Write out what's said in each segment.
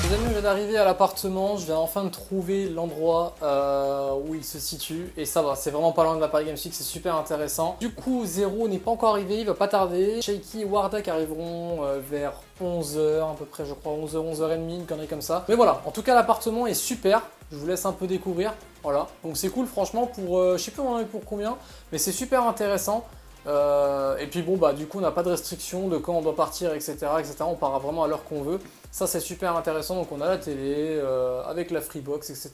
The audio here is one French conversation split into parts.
Les amis, je viens d'arriver à l'appartement, je viens enfin de trouver l'endroit où il se situe et ça va, c'est vraiment pas loin de la Paris Games Week, c'est super intéressant. Du coup, Zero n'est pas encore arrivé, il va pas tarder. Shaky et Wardak arriveront vers 11h à peu près, je crois, 11h, 11h30, une connerie comme ça. Mais voilà, en tout cas l'appartement est super, je vous laisse un peu découvrir, voilà. Donc c'est cool franchement pour, je sais plus on en est pour combien, mais c'est super intéressant. Et puis bon bah du coup on n'a pas de restriction de quand on doit partir etc, on part vraiment à l'heure qu'on veut, ça c'est super intéressant. Donc on a la télé avec la Freebox etc,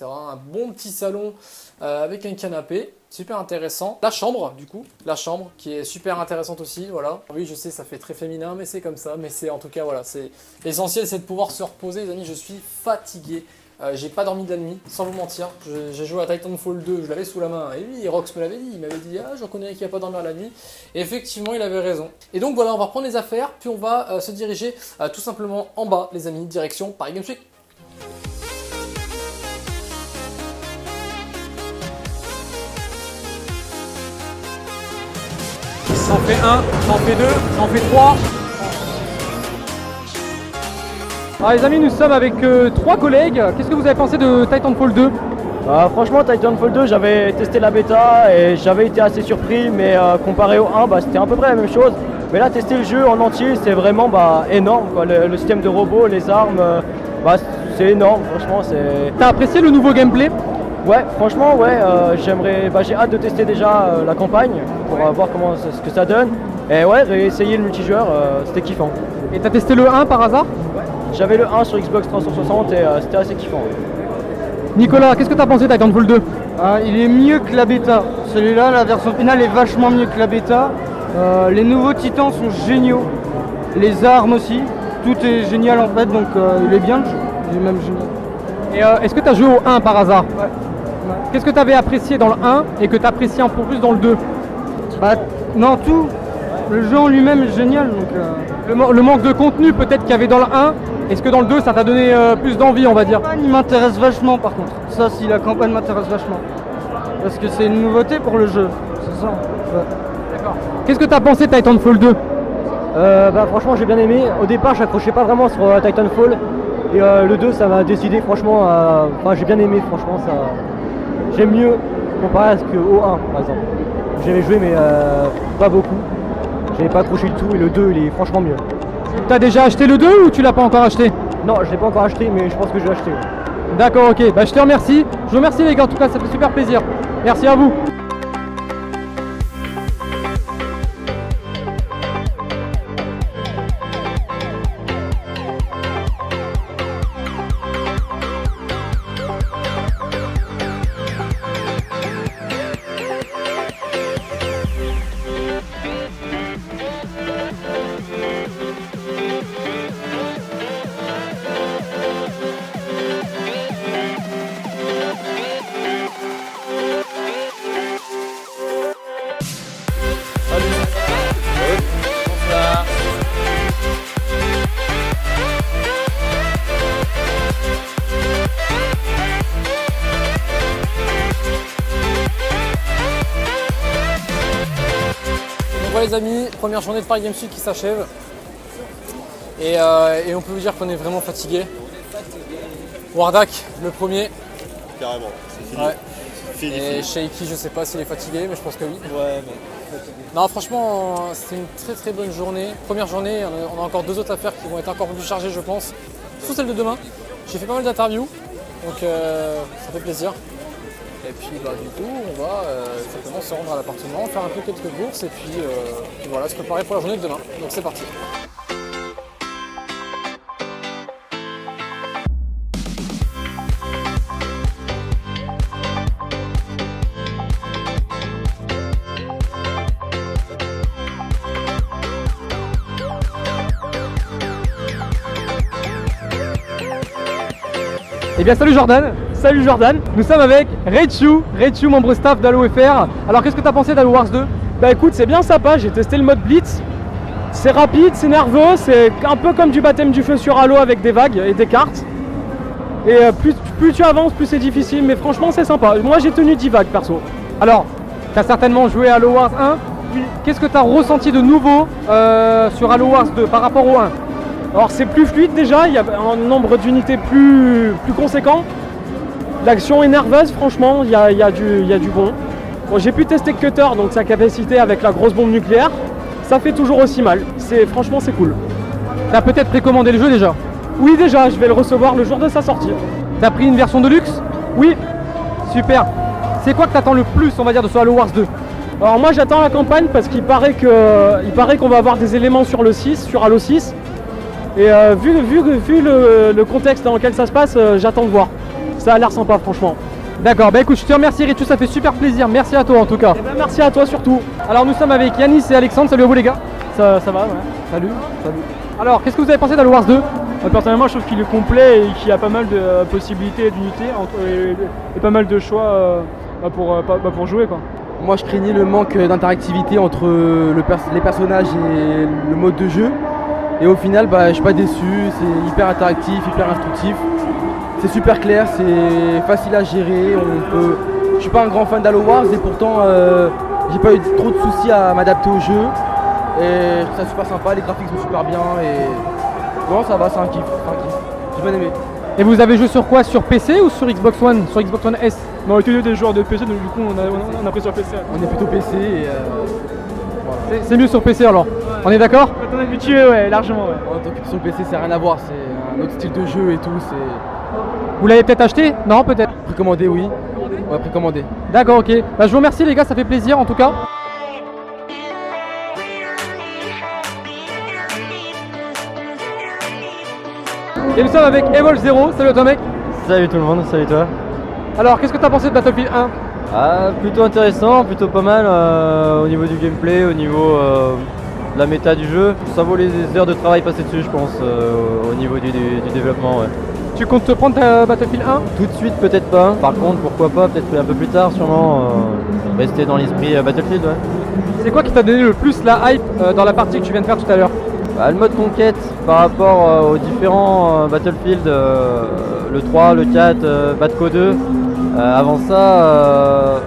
un bon petit salon avec un canapé, super intéressant. La chambre du coup, la chambre qui est super intéressante aussi, voilà. Oui je sais ça fait très féminin mais c'est comme ça, mais c'est en tout cas voilà, c'est l'essentiel, c'est de pouvoir se reposer les amis. Je suis fatigué. J'ai pas dormi de la nuit, sans vous mentir. J'ai joué à Titanfall 2, je l'avais sous la main. Et oui, Rox me l'avait dit, il m'avait dit « Ah, je reconnais qu'il n'y a pas dormi la nuit ». Et effectivement, il avait raison. Et donc voilà, on va reprendre les affaires, puis on va se diriger tout simplement en bas, les amis, direction Paris Games Week. Ça en fait 1, ça en fait 2, ça en fait 3. Alors les amis, nous sommes avec 3 collègues. Qu'est-ce que vous avez pensé de Titanfall 2 ? Franchement, Titanfall 2, j'avais testé la bêta et j'avais été assez surpris, mais comparé au 1, c'était à peu près la même chose. Mais là, tester le jeu en entier, c'est vraiment énorme, quoi. Le système de robots, les armes, c'est énorme, franchement. T'as apprécié le nouveau gameplay ? Ouais, franchement, ouais, j'ai hâte de tester déjà la campagne pour voir ce que ça donne. Et ouais, réessayer le multijoueur, c'était kiffant. Et t'as testé le 1 par hasard ? Ouais, j'avais le 1 sur Xbox 360 et c'était assez kiffant. Nicolas, qu'est-ce que t'as pensé de Titanfall 2 ? Il est mieux que la bêta. Celui-là, la version finale est vachement mieux que la bêta. Les nouveaux titans sont géniaux. Les armes aussi. Tout est génial en fait, donc il est bien le jeu. Il est même génial. Et est-ce que t'as joué au 1 par hasard ? Ouais. Qu'est-ce que t'avais apprécié dans le 1 et que t'apprécies un peu plus dans le 2 ? Non, tout. Le jeu en lui-même est génial. Donc, le manque de contenu peut-être qu'il y avait dans le 1, est-ce que dans le 2 ça t'a donné plus d'envie on va dire ? La campagne m'intéresse vachement par contre. Ça, si la campagne m'intéresse vachement. Parce que c'est une nouveauté pour le jeu. C'est ça. Ouais. D'accord. Qu'est-ce que t'as pensé de Titanfall 2 ? Franchement, j'ai bien aimé. Au départ, je n'accrochais pas vraiment sur Titanfall. Et le 2, ça m'a décidé franchement. J'ai bien aimé, franchement. J'aime mieux comparé au 1 par exemple. J'avais joué, mais pas beaucoup. J'avais pas accroché du tout. Et le 2, il est franchement mieux. T'as déjà acheté le 2 ou tu l'as pas encore acheté ? Non, je l'ai pas encore acheté, mais je pense que je vais acheter. Ouais. D'accord, ok. Je te remercie. Je vous remercie les gars, en tout cas, ça fait super plaisir. Merci à vous. Les amis, première journée de Paris Games Week qui s'achève et on peut vous dire qu'on est vraiment fatigué. Wardak, le premier. Carrément, c'est fini. Ouais. Fini, Et fini. Shaky, je sais pas s'il est fatigué, mais je pense que oui. Ouais, mais... Non, franchement, c'était une très bonne journée. Première journée, on a encore 2 autres affaires qui vont être encore plus chargées, je pense. Surtout celle de demain. J'ai fait pas mal d'interviews, donc ça fait plaisir. Et puis du coup, on va simplement se rendre à l'appartement, faire un peu quelques courses et puis voilà, se préparer pour la journée de demain. Donc c'est parti. Eh bien salut Jordan. Salut Jordan. Nous sommes avec Rechu, membre staff d'HaloFR. Alors qu'est-ce que tu as pensé d'Halo Wars 2 ? Écoute, c'est bien sympa, j'ai testé le mode Blitz. C'est rapide, c'est nerveux, c'est un peu comme du baptême du feu sur Halo avec des vagues et des cartes. Et plus tu avances, plus c'est difficile, mais franchement c'est sympa. Moi j'ai tenu 10 vagues perso. Alors, tu as certainement joué à Halo Wars 1. Qu'est-ce que tu as ressenti de nouveau sur Halo Wars 2 par rapport au 1 ? Alors c'est plus fluide déjà, il y a un nombre d'unités plus conséquent. L'action est nerveuse, franchement, il y a du bon. Bon, j'ai pu tester Cutter, donc sa capacité avec la grosse bombe nucléaire, ça fait toujours aussi mal. Franchement, c'est cool. T'as peut-être précommandé le jeu déjà? Oui, déjà, je vais le recevoir le jour de sa sortie. T'as pris une version de luxe? Oui. Super. C'est quoi que t'attends le plus, on va dire, de ce Halo Wars 2? Alors moi, j'attends la campagne parce qu'il paraît qu'on va avoir des éléments sur le 6, sur Halo 6. Et vu le contexte dans lequel ça se passe, j'attends de voir. Ça a l'air sympa, franchement. D'accord, bah écoute, je te remercie Ritu, ça fait super plaisir. Merci à toi en tout cas. Et ben, merci à toi surtout. Alors nous sommes avec Yanis et Alexandre, salut à vous les gars. Ça va, ouais. Salut, salut. Alors, qu'est-ce que vous avez pensé d'Halo Wars 2? Personnellement, je trouve qu'il est complet et qu'il y a pas mal de possibilités d'unités et pas mal de choix pour jouer, quoi. Moi je craignais le manque d'interactivité entre les personnages et le mode de jeu. Et au final, je suis pas déçu, c'est hyper interactif, hyper instructif. C'est super clair, c'est facile à gérer. Je suis pas un grand fan d'Halo Wars et pourtant j'ai pas eu trop de soucis à m'adapter au jeu. Et je trouve ça super sympa, les graphiques sont super bien et non, ça va, c'est un kiff. J'ai bien aimé. Et vous avez joué sur quoi? Sur PC ou sur Xbox One? Sur Xbox One S? Non, on est tous les deux des joueurs de PC, donc du coup on a pris sur PC. On est plutôt PC et voilà. C'est mieux sur PC alors. On est d'accord? On est habitué, ouais, largement, ouais. En tant que sur le PC, c'est rien à voir, c'est un autre style de jeu et tout. Vous l'avez peut-être acheté? Non, peut-être. Précommandé, oui. Ouais, précommandé. D'accord, ok. Je vous remercie les gars, ça fait plaisir en tout cas. Et nous sommes avec Evol 0, salut à toi mec. Salut tout le monde, salut toi. Alors qu'est-ce que t'as pensé de Battlefield 1? Plutôt intéressant, plutôt pas mal au niveau du gameplay, au niveau de la méta du jeu. Ça vaut les heures de travail passées dessus je pense, au niveau du développement. Ouais. Tu comptes te prendre ta Battlefield 1? Tout de suite peut-être pas, par contre pourquoi pas, peut-être un peu plus tard sûrement, rester dans l'esprit Battlefield. Ouais. C'est quoi qui t'a donné le plus la hype dans la partie que tu viens de faire tout à l'heure? Le mode conquête par rapport aux différents Battlefield, le 3, le 4, Batco 2. Avant ça,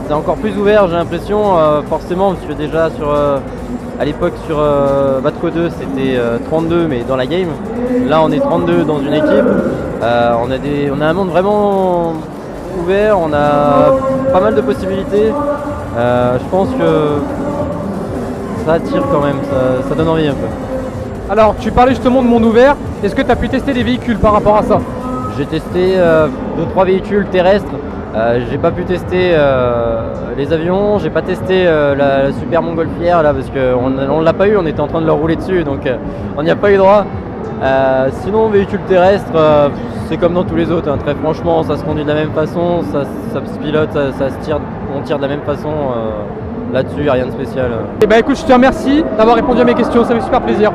c'est encore plus ouvert, j'ai l'impression, forcément, parce que déjà à l'époque sur Batco 2 c'était 32 mais dans la game. Là on est 32 dans une équipe. On a un monde vraiment ouvert, on a pas mal de possibilités. Je pense que ça attire quand même, ça donne envie un peu. Alors tu parlais justement de monde ouvert, est-ce que tu as pu tester des véhicules par rapport à ça? J'ai testé 2-3 véhicules terrestres, j'ai pas pu tester les avions, j'ai pas testé la super montgolfière là parce qu'on l'a pas eu, on était en train de leur rouler dessus donc on n'y a pas eu droit. Sinon véhicule terrestre, c'est comme dans tous les autres, hein. Très franchement ça se conduit de la même façon, ça se pilote, ça se tire, on tire de la même façon. Là-dessus, rien de spécial. Et bah écoute, je te remercie d'avoir répondu à mes questions, ça fait super plaisir.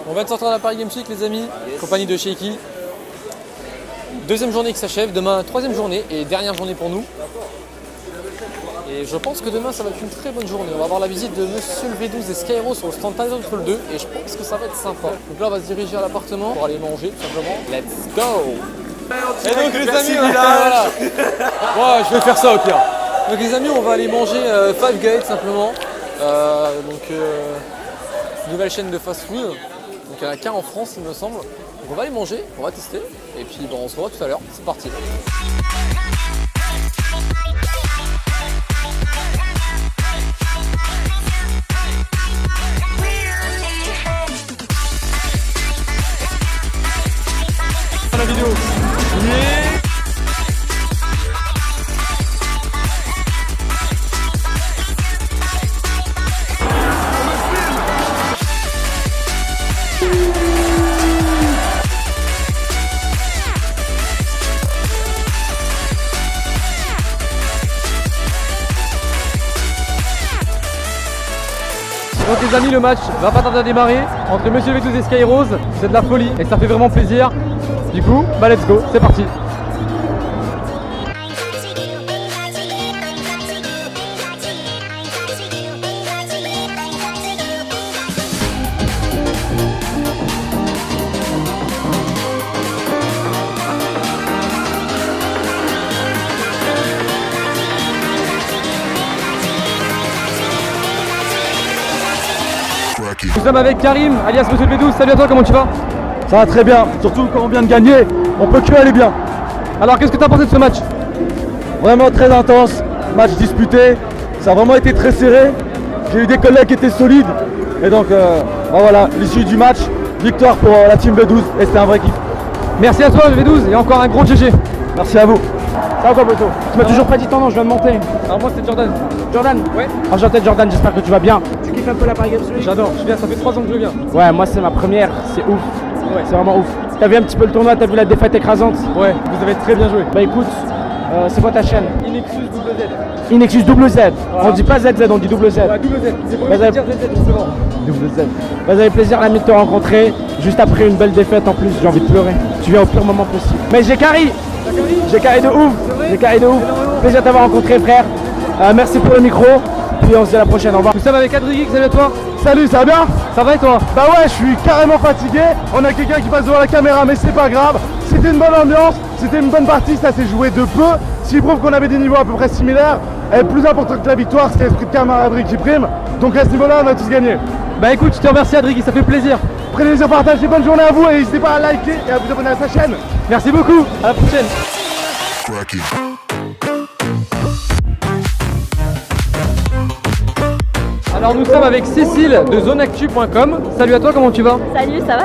On vient de sortir de la Paris Games Week les amis, compagnie de Shaky. Deuxième journée qui s'achève, demain troisième journée et dernière journée pour nous. Et je pense que demain ça va être une très bonne journée. On va avoir la visite de Monsieur le V12 et Skyro sur le stand Titanfall 2 et je pense que ça va être sympa. Donc là on va se diriger à l'appartement pour aller manger tout simplement. Let's go! Et donc les amis, voilà. Ouais, je vais faire ça au pire. Donc les amis, on va aller manger Five Guys simplement. Nouvelle chaîne de fast food. Donc il y en a qu'un en France il me semble. Donc on va aller manger, on va tester et puis on se revoit tout à l'heure. C'est parti. La vidéo. Donc les amis, le match va pas tarder à démarrer entre Monsieur V12 et Skyrose, c'est de la folie et ça fait vraiment plaisir. Du coup, let's go, c'est parti. Nous sommes avec Karim, alias Monsieur le V12. Salut à toi, comment tu vas? Ça va très bien, surtout quand on vient de gagner, on peut que aller bien. Alors qu'est-ce que tu as pensé de ce match? Vraiment très intense, match disputé, ça a vraiment été très serré. J'ai eu des collègues qui étaient solides. Et donc voilà, l'issue du match, victoire pour la team V12 et c'était un vrai kiff. Merci à toi le V12 et encore un gros GG. Merci à vous. Ça va quoi, Poto? Tu m'as toujours pas dit ton nom, je viens de monter. Alors moi c'était Jordan. Jordan? Ouais. Enchanté Jordan, j'espère que tu vas bien. Tu kiffes un peu la Paris Games Week? J'adore, je viens, ça fait 3 ans que je viens. Ouais, moi c'est ma première, c'est ouf. Ouais, c'est vraiment ouf. T'as vu un petit peu le tournoi, t'as vu la défaite écrasante? Ouais, vous avez très bien joué. Bah écoute, c'est quoi ta chaîne? Inexus WZ. Inexus double Z. On dit pas ZZ, on dit double Z. Ouais, double Z. C'est pour Bah, dire ZZ justement. Double Z. Bah, ça fait plaisir l'ami de te rencontrer. Juste après une belle défaite en plus, j'ai envie de pleurer. Tu viens au pire moment possible. Mais j'ai carré. J'ai carré de ouf. J'ai carré de ouf. Plaisir de t'avoir rencontré, frère. Merci pour le micro. Puis on se dit à la prochaine. Au revoir. Nous sommes avec Adriguix, salut à toi. Salut, ça va bien? Ça va et toi? Bah ouais, je suis carrément fatigué. On a quelqu'un qui passe devant la caméra, mais c'est pas grave. C'était une bonne ambiance, c'était une bonne partie, ça s'est joué de peu. Ce qui prouve qu'on avait des niveaux à peu près similaires. Et plus important que la victoire, c'est l'esprit de camaraderie qui prime. Donc à ce niveau-là, on a tous gagné. Bah écoute, je te remercie Adriguix, ça fait plaisir. Prenez plaisir, partagez, bonne journée à vous et n'hésitez pas à liker et à vous abonner à sa chaîne. Merci beaucoup, à la prochaine. Alors nous sommes avec Cécile de zoneactu.com. Salut à toi, comment tu vas? Salut, ça va?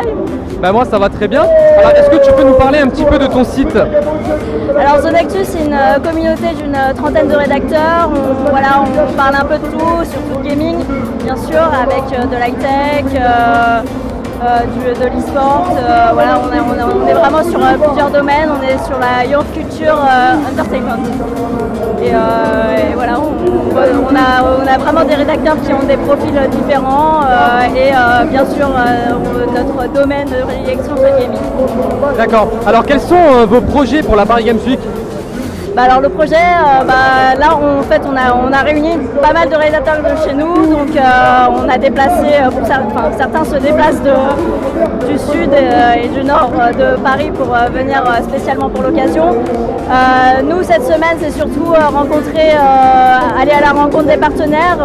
Bah moi ça va très bien. Alors est-ce que tu peux nous parler un petit peu de ton site? Alors ZoneActu, c'est une communauté d'une trentaine de rédacteurs. On parle un peu de tout, surtout de gaming, bien sûr, avec de l'high-tech, de l'e-sport. On est vraiment sur plusieurs domaines. On est sur la youth culture entertainment. Et voilà, on a vraiment des rédacteurs qui ont des profils différents bien sûr notre domaine de prédilection c'est le gaming. D'accord. Alors quels sont vos projets pour la Paris Games Week? Alors le projet, là on a réuni pas mal de réalisateurs de chez nous, donc on a déplacé, certains se déplacent du sud et du nord de Paris pour venir spécialement pour l'occasion. Nous cette semaine c'est surtout aller à la rencontre des partenaires,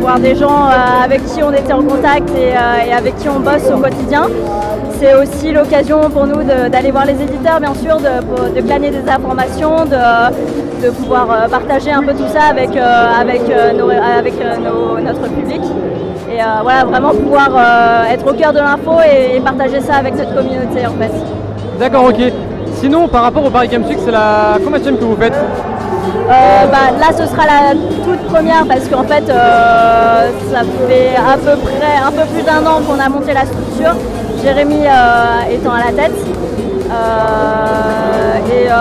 voir des gens avec qui on était en contact et avec qui on bosse au quotidien. C'est aussi l'occasion pour nous d'aller voir les éditeurs, bien sûr, de glaner des informations, de pouvoir partager un peu tout ça avec notre public. Et voilà, vraiment pouvoir être au cœur de l'info et partager ça avec notre communauté en fait. D'accord, ok. Sinon, par rapport au Paris Games Week, c'est la combienième que vous faites? Là ce sera la toute première parce qu'en fait ça fait à peu près un peu plus d'1 an qu'on a monté la structure. Jérémy étant à la tête.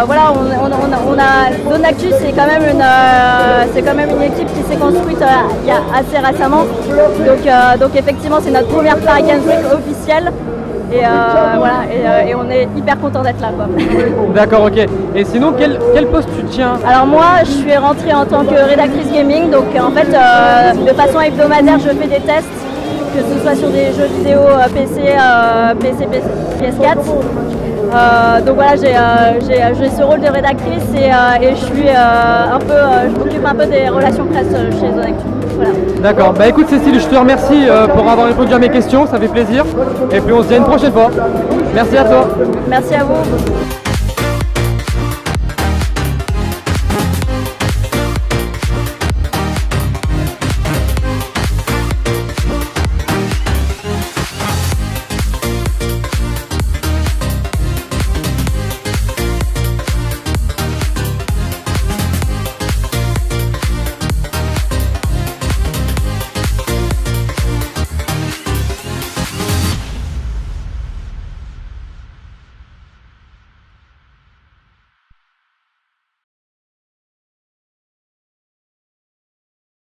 Voilà, on a ZoneActu, c'est quand même une équipe qui s'est construite il y a assez récemment. Donc effectivement, c'est notre première Paris Games Week officielle. Et voilà, et on est hyper content d'être là, quoi. D'accord, ok. Et sinon, quel poste tu tiens? Alors moi, je suis rentrée en tant que rédactrice gaming, donc en fait, de façon hebdomadaire, je fais des tests, que ce soit sur des jeux vidéo PC, PS4. Donc voilà, j'ai ce rôle de rédactrice et je suis je m'occupe un peu des relations presse chez ZoneActu. Voilà. D'accord, bah écoute Cécile, je te remercie pour avoir répondu à mes questions, ça fait plaisir. Et puis on se dit à une prochaine fois. Merci à toi. Merci à vous.